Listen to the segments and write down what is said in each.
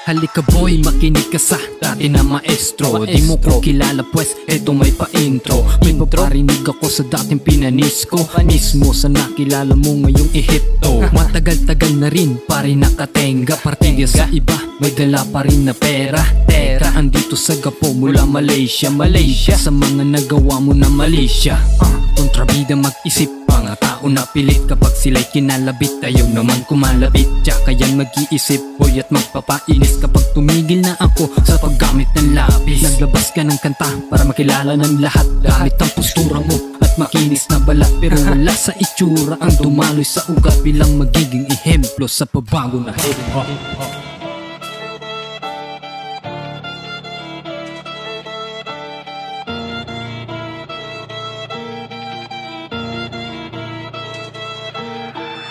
Halika boy, makinig ka sa dati na maestro. Di mo ko kilala pues, eto may pa-intro. May paparinig ako sa dating pinanis ko, mismo sa nakilala mo ngayong Ehipto. Matagal-tagal na rin, pare nakatenga. Partida sa iba, may dala pa rin na pera. Teka, andito sa Gapo mula Malaysia. Sa mga nagawa mo na Malaysia. Kontrabida mag-isip, mga tao na pilit. Kapag sila'y kinalabit, ayaw naman kumalabit. Kaya mag-iisip, boy, at magpapainis. Kapag tumigil na ako sa paggamit ng lapis. Naglabas ka ng kanta para makilala ng lahat. Gamit ang postura mo at makinis na balat. Pero wala sa itsura ang dumaloy sa ugat. Bilang magiging ehemplo sa pabago na hip-hop.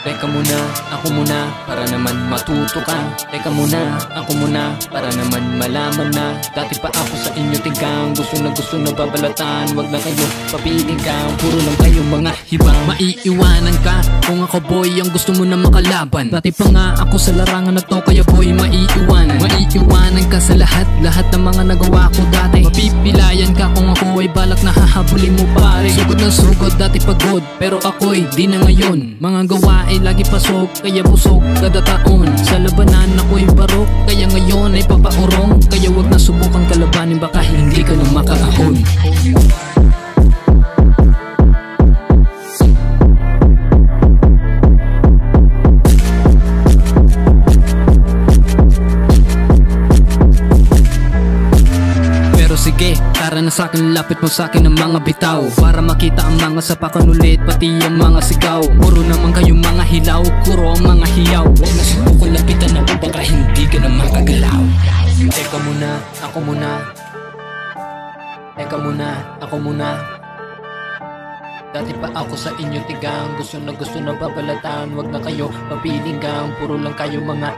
Teka muna, ako muna, para naman matuto ka. Teka muna, ako muna, para naman malaman na dati pa ako sa inyo tigang. Gusto na babalatan, wag na kayo papiligang. Puro lang kayo mga hibang. Maiiwanan ka kung ako boy ang gusto mo na makalaban. Dati pa nga ako sa larangan na to, kaya boy maiiwanan. Maiiwanan ka sa lahat ng mga nagawa ko dati. Mapipilayan ka kung ako ay balak na hahabulin mo pare. Sugod na sugod, dati pagod, pero ako'y di na ngayon. Mga gawain lagi pasok, kaya busog kada taon. Sa labanan ako'y barok, kaya ngayon ay papaurong. Kaya wag na subukang kalabanin, baka hindi ka na makaahon. Sige, tara na sa'kin, lapit mo sa'kin ang mga bitaw. Para makita ang mga sapakan ulit, pati ang mga sigaw. Puro naman kayong mga hilaw, puro ang mga hiyaw. Huwag na subukong lapitan ako, baka hindi ka na makagalaw. Teka muna, ako muna. Teka muna, ako muna. Dati pa ako sa inyo tigang. Gusto na babalatan, wag na kayo papiligang. Puro lang kayo mga